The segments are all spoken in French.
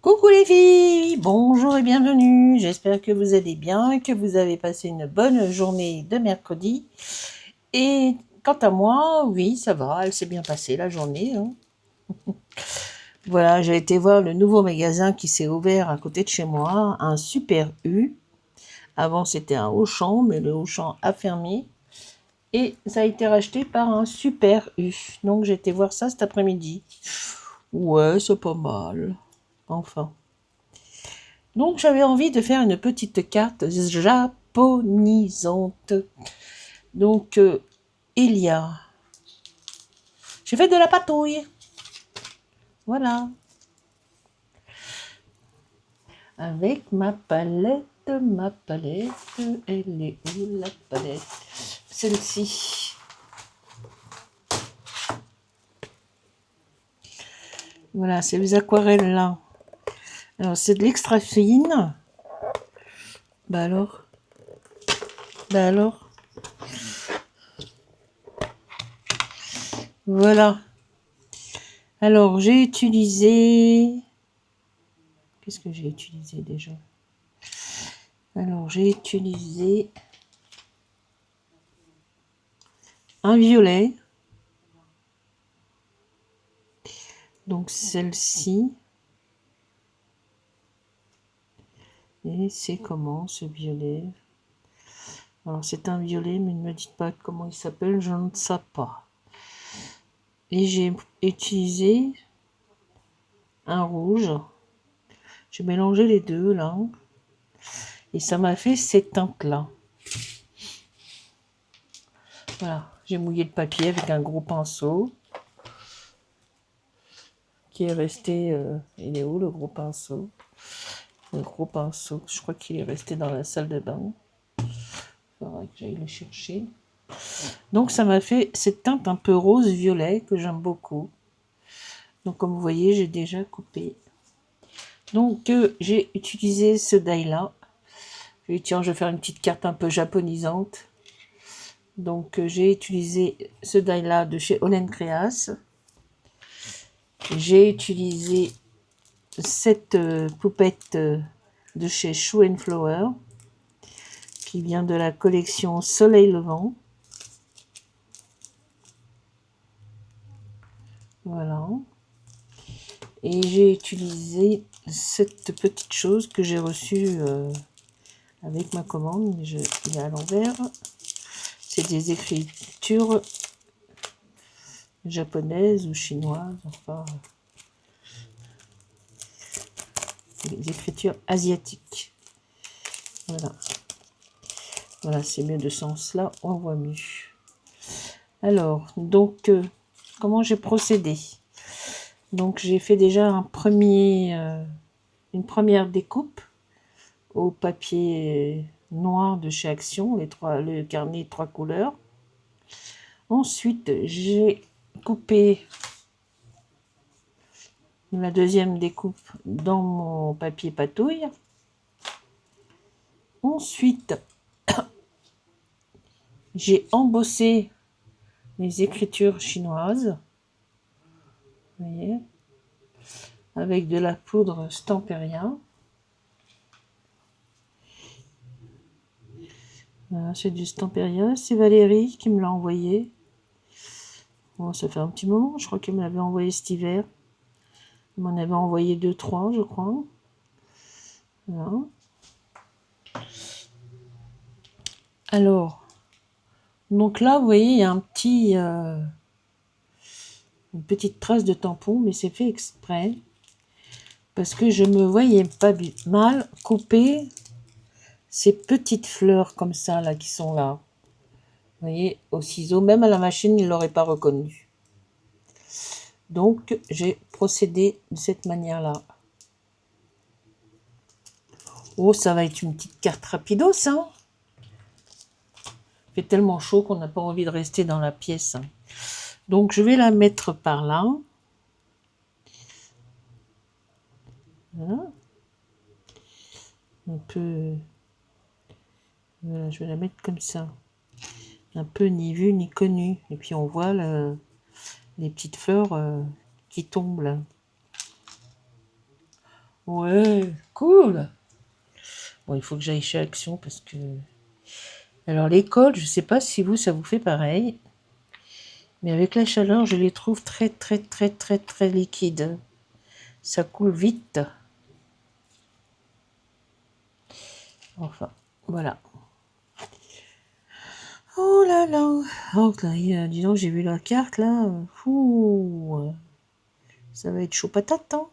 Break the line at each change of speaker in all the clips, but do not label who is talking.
Coucou les filles, bonjour et bienvenue. J'espère que vous allez bien, que vous avez passé une bonne journée de mercredi. Et quant à moi, oui, ça va, elle s'est bien passée la journée, hein. Voilà, j'ai été voir le nouveau magasin qui s'est ouvert à côté de chez moi, un Super U. Avant c'était un Auchan, mais le Auchan a fermé. Et ça a été racheté par un Super U. Donc j'ai été voir ça cet après-midi. Ouais, c'est pas mal. Enfin. Donc j'avais envie de faire une petite carte japonisante. Donc il y a... J'ai fait de la patouille. Voilà. Avec ma palette, elle est où la palette? Celle-ci. Voilà, c'est les aquarelles là. Alors c'est de l'extra fine. Bah alors. Bah alors. Voilà. Alors j'ai utilisé... Qu'est-ce que j'ai utilisé déjà? Alors j'ai utilisé un violet. Donc celle-ci. Et c'est comment ce violet? Alors c'est un violet, mais ne me dites pas comment il s'appelle, je ne sais pas. Et j'ai utilisé un rouge. J'ai mélangé les deux là. Et ça m'a fait cette teinte-là. Voilà, j'ai mouillé le papier avec un gros pinceau. Qui est resté... il est où le gros pinceau? Le gros pinceau, je crois qu'il est resté dans la salle de bain. Il faudra que j'aille le chercher. Donc ça m'a fait cette teinte un peu rose-violet que j'aime beaucoup. Donc comme vous voyez, j'ai déjà coupé. Donc j'ai utilisé ce die-là. Tiens, je vais faire une petite carte un peu japonisante. Donc j'ai utilisé ce die-là de chez Olen Creas. J'ai utilisé cette poupette de chez Shoe and Flower qui vient de la collection Soleil Levant. Voilà. Et j'ai utilisé cette petite chose que j'ai reçue avec ma commande, mais il est à l'envers. C'est des écritures japonaises ou chinoises, enfin, des écritures asiatiques. Voilà. Voilà, c'est mieux de ce sens-là, on voit mieux. Alors, donc, comment j'ai procédé? Donc, j'ai fait déjà une première découpe au papier noir de chez Action, le carnet 3 couleurs. Ensuite, j'ai coupé la deuxième découpe dans mon papier patouille. Ensuite, j'ai embossé les écritures chinoises. Vous voyez, avec de la poudre Stamperia. Voilà, c'est du Stamperia. C'est Valérie qui me l'a envoyé. Bon, ça fait un petit moment, je crois qu'elle me l'avait envoyé cet hiver. Elle m'en avait envoyé 2-3, je crois. Voilà. Alors, donc là, vous voyez, il y a une petite trace de tampon, mais c'est fait exprès. Parce que je me voyais pas mal couper ces petites fleurs comme ça, là, qui sont là. Vous voyez, au ciseau, même à la machine, il ne l'aurait pas reconnu. Donc, j'ai procédé de cette manière-là. Oh, ça va être une petite carte rapido, ça. Il fait tellement chaud qu'on n'a pas envie de rester dans la pièce. Donc, je vais la mettre par là. Voilà. Un peu... Voilà, je vais la mettre comme ça. Un peu ni vu ni connu. Et puis, on voit les petites fleurs qui tombent là. Ouais, cool. Bon, il faut que j'aille chez Action parce que... Alors, les cols, je sais pas si vous, ça vous fait pareil. Mais avec la chaleur, je les trouve très, très, très, très, très liquides. Ça coule vite. Enfin, voilà. Oh là là. Oh là, dis donc, j'ai vu la carte, là. Ouh, ça va être chaud patate, hein.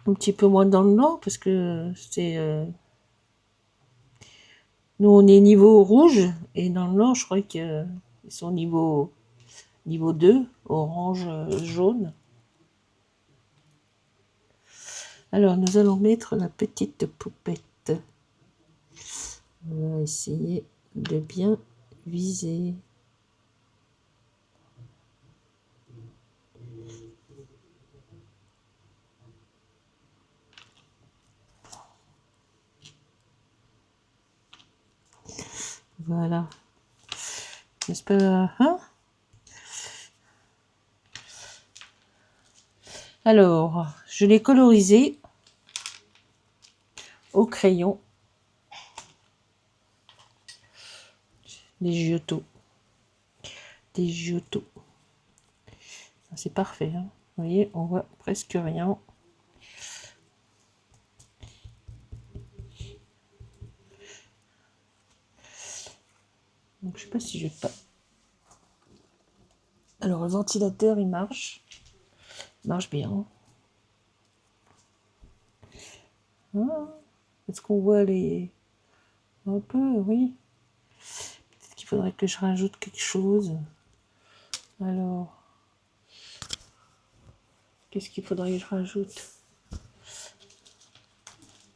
Un petit peu moins dans le nord, parce que c'est... nous, on est niveau rouge, et dans le nord, je crois qu'ils sont niveau 2, orange, jaune. Alors, nous allons mettre la petite poupette. On va essayer de bien viser. Voilà. N'est-ce pas, hein? Alors, je l'ai colorisé au crayon des Giotto. Des Giotto. C'est parfait, hein? Vous voyez, on voit presque rien. Donc, je sais pas si je vais pas. Alors, le ventilateur, il marche. Il marche bien. Ah, est-ce qu'on voit les... Un peu, oui. Peut-être qu'il faudrait que je rajoute quelque chose. Alors, qu'est-ce qu'il faudrait que je rajoute?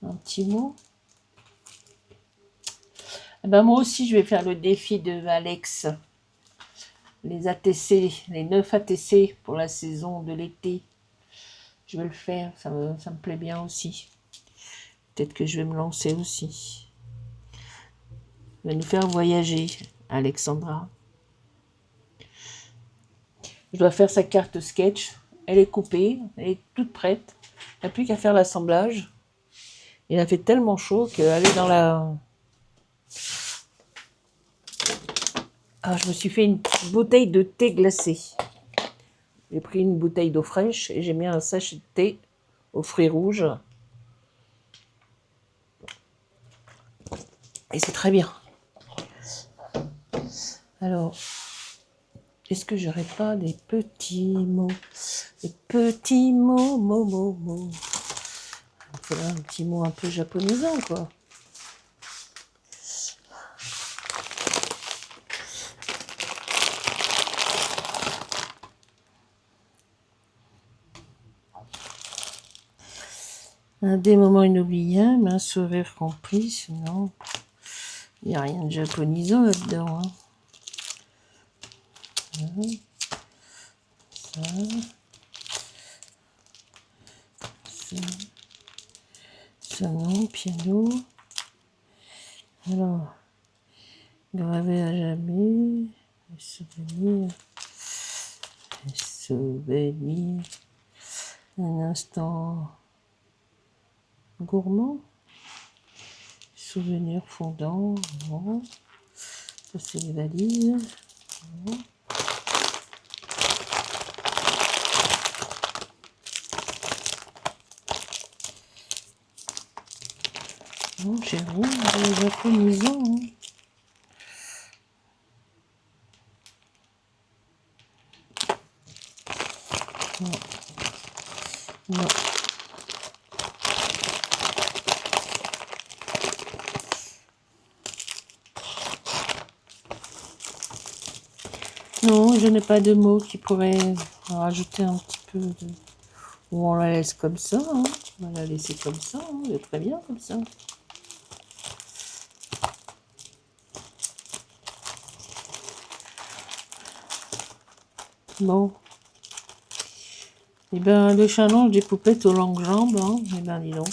Un petit mot. Eh ben, moi aussi, je vais faire le défi de Alex. Les ATC, les 9 ATC pour la saison de l'été. Je vais le faire, ça me plaît bien aussi. Peut-être que je vais me lancer aussi. Il va nous faire voyager, Alexandra. Je dois faire sa carte sketch. Elle est coupée, elle est toute prête. Il n'y a plus qu'à faire l'assemblage. Il a fait tellement chaud qu'elle est dans la... Ah, je me suis fait une bouteille de thé glacé. J'ai pris une bouteille d'eau fraîche et j'ai mis un sachet de thé aux fruits rouges. Et c'est très bien. Alors, est-ce que j'aurais pas des petits mots? Des petits mots. Il faudrait un petit mot un peu japonisant, quoi. Des moments inoubliables, un sourire complice, non. Il n'y a rien de japonisant là-dedans. Hein. Ça non, piano. Alors, gravé à jamais, les souvenirs, un instant gourmand, souvenir fondant, non. Ça c'est les valises. Non. Non, j'ai rien de japonisant. Hein. Non. Non. Non, je n'ai pas de mots qui pourraient rajouter un petit peu de... Ou on la laisse comme ça, hein. On va la laisser comme ça, hein. Elle est très bien comme ça. Bon. Eh bien, le challenge des poupettes aux longues jambes, hein. Eh bien, dis donc.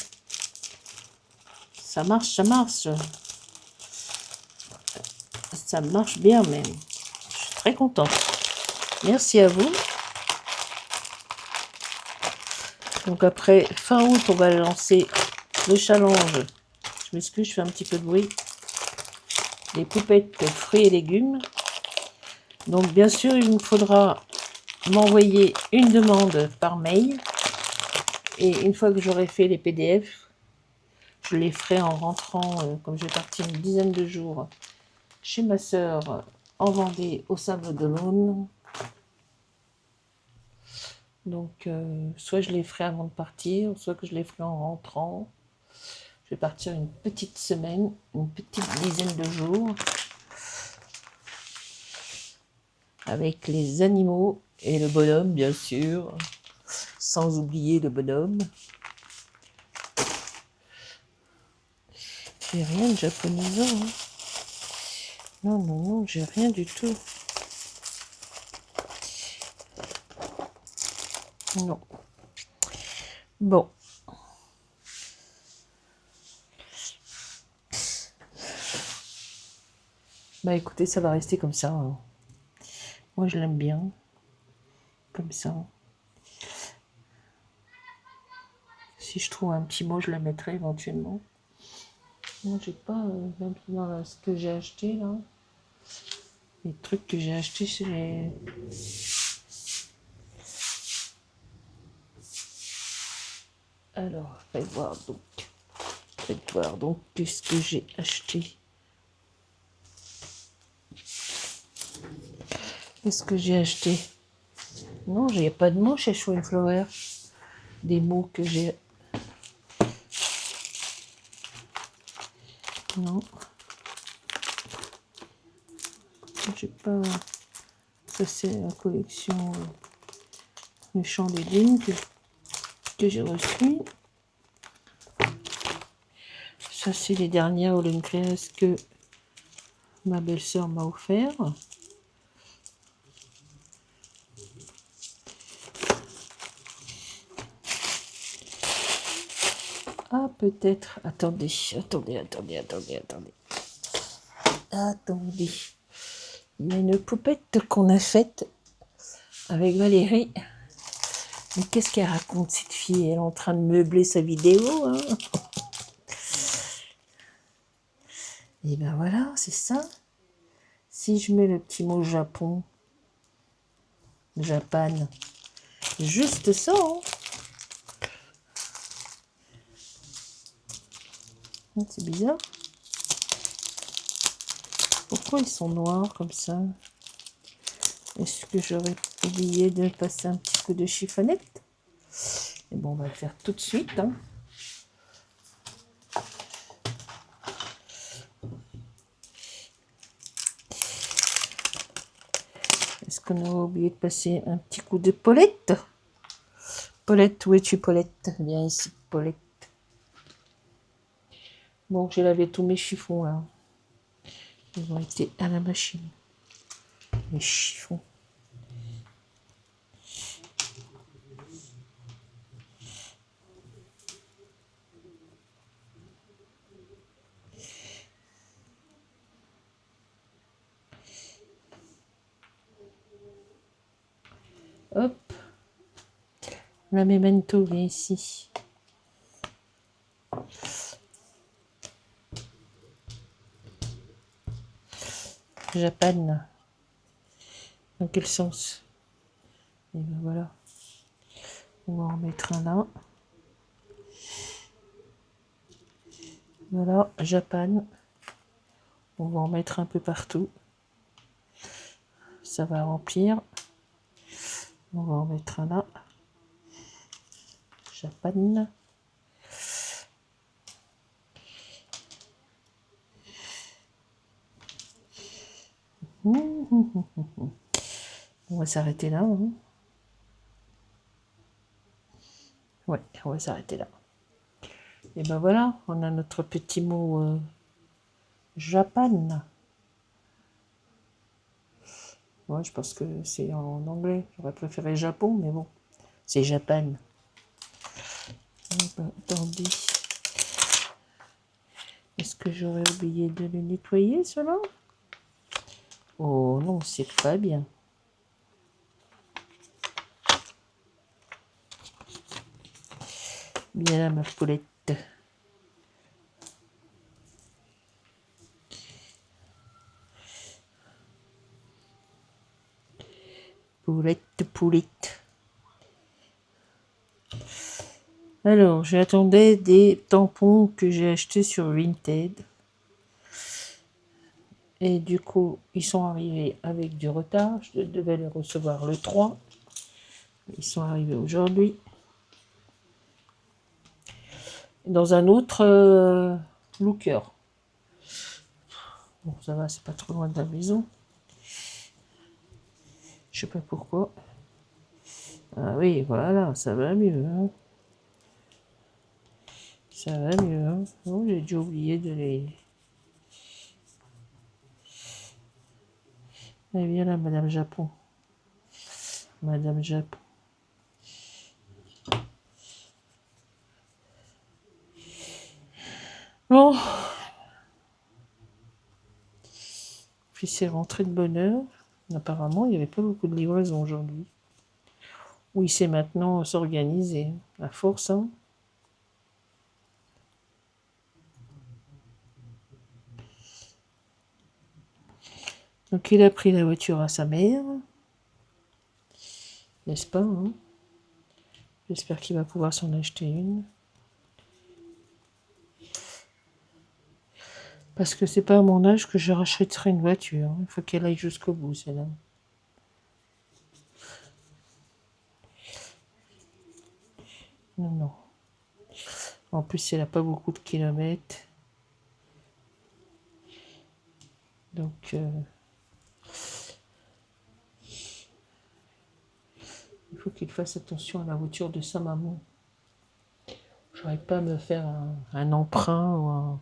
Ça marche, ça marche. Ça marche bien même. Je suis très contente. Merci à vous. Donc après, fin août, on va lancer le challenge. Je m'excuse, je fais un petit peu de bruit. Les poupettes fruits et légumes. Donc bien sûr, il me faudra m'envoyer une demande par mail. Et une fois que j'aurai fait les PDF, je les ferai en rentrant, comme je vais partir une dizaine de jours chez ma sœur en Vendée, au Sable d'Olonne. Donc, soit je les ferai avant de partir, soit que je les ferai en rentrant. Je vais partir une petite semaine, une petite dizaine de jours, avec les animaux et le bonhomme, bien sûr, sans oublier le bonhomme. J'ai rien de japonisant, hein. Non, non, non, j'ai rien du tout. Non. Bon. Bah écoutez, ça va rester comme ça, hein. Moi, je l'aime bien. Comme ça. Si je trouve un petit mot, je la mettrai éventuellement. Non, j'ai pas maintenant ce que j'ai acheté là. Les trucs que j'ai achetés chez les... Alors, faites voir donc. Faites voir donc qu'est-ce que j'ai acheté. Qu'est-ce que j'ai acheté? Non, il n'y a pas de mots chez Show Flower. Des mots que j'ai... Non. J'ai pas... Ça, c'est la collection Le Chant des Dunes que j'ai reçue. Ça, c'est les dernières Olympiades que ma belle-sœur m'a offert. Ah, peut-être... Attendez. Il y a une poupette qu'on a faite avec Valérie. Mais qu'est-ce qu'elle raconte, cette fille? Elle est en train de meubler sa vidéo, hein. Et ben voilà, c'est ça. Si je mets le petit mot Japon, Japan, juste ça, hein. C'est bizarre. Pourquoi ils sont noirs comme ça? Est-ce que j'aurais oublié de passer un petit coup de chiffonnette? Et bon, on va le faire tout de suite, hein. Est-ce qu'on a oublié de passer un petit coup de Paulette? Paulette, où es-tu, Paulette? Viens ici, Paulette. Bon, j'ai lavé tous mes chiffons, là. Ils ont été à la machine. Les chiffons. Hop. La memento, viens ici. Japan. Dans quel sens? Et ben voilà. On va en mettre un là. Voilà, Japan. On va en mettre un peu partout. Ça va remplir. On va en mettre un là. Japan. On va s'arrêter là, hein. Ouais, on va s'arrêter là. Et ben voilà, on a notre petit mot Japan. Ouais, je pense que c'est en anglais. J'aurais préféré Japon, mais bon, c'est Japan. Ben, attendez. Est-ce que j'aurais oublié de le nettoyer, cela? Oh non, c'est pas bien. Bien là, ma poulette. Poulette, poulette. Alors, j'attendais des tampons que j'ai achetés sur Vinted. Et du coup, ils sont arrivés avec du retard. Je devais les recevoir le 3. Ils sont arrivés aujourd'hui. Dans un autre looker. Bon, ça va, c'est pas trop loin de la maison. Je sais pas pourquoi. Ah oui, voilà, ça va mieux. Hein. Ça va mieux. Hein. Oh, j'ai déjà oublié de les... Eh bien là, Madame Japon. Madame Japon. Bon. Puis c'est rentré de bonne heure. Apparemment, il n'y avait pas beaucoup de livraisons aujourd'hui. Oui, c'est maintenant s'organiser. À force, hein. Donc il a pris la voiture à sa mère. N'est-ce pas, hein? J'espère qu'il va pouvoir s'en acheter une. Parce que c'est pas à mon âge que je rachèterai une voiture. Il faut qu'elle aille jusqu'au bout, celle-là. Non, non. En plus, elle n'a pas beaucoup de kilomètres. Donc, il faut qu'il fasse attention à la voiture de sa maman. Je n'aurais pas à me faire un emprunt ou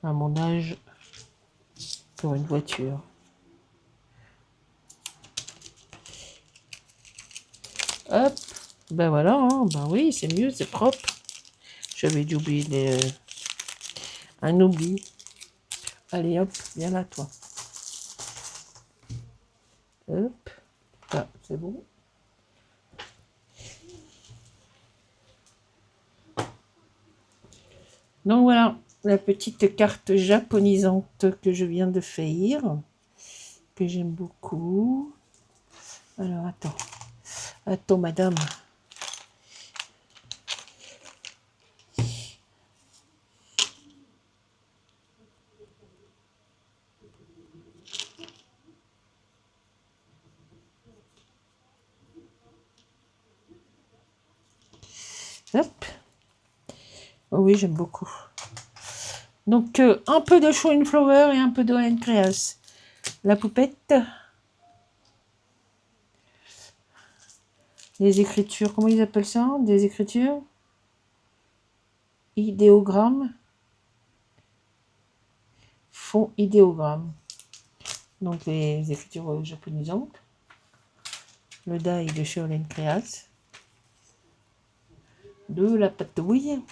à mon âge pour une voiture. Hop, ben voilà, hein. Ben oui, c'est mieux, c'est propre. J'avais dû oublier un oubli. Allez hop, viens là toi. Hop, ah, c'est bon. Donc voilà, la petite carte japonisante que je viens de faire, que j'aime beaucoup. Alors attends, attends madame. Hop. Oh oui, j'aime beaucoup. Donc un peu de Show Flower et un peu de Hélène Créas. La poupette. Les écritures, comment ils appellent ça? Des écritures? Idéogrammes. Fond idéogramme. Donc les écritures japonisantes. Le die de chez Hélène Créas. De la patouille.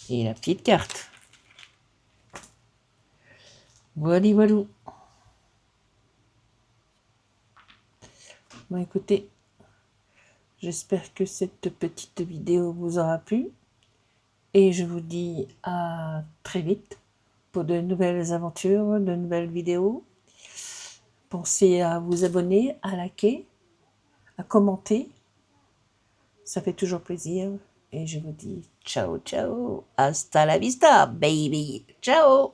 Et la petite carte. Voilà, voilà. Bon, écoutez, j'espère que cette petite vidéo vous aura plu. Et je vous dis à très vite pour de nouvelles aventures, de nouvelles vidéos. Pensez à vous abonner, à liker, à commenter. Ça fait toujours plaisir. Et je vous dis ciao, ciao. Hasta la vista, baby. Ciao.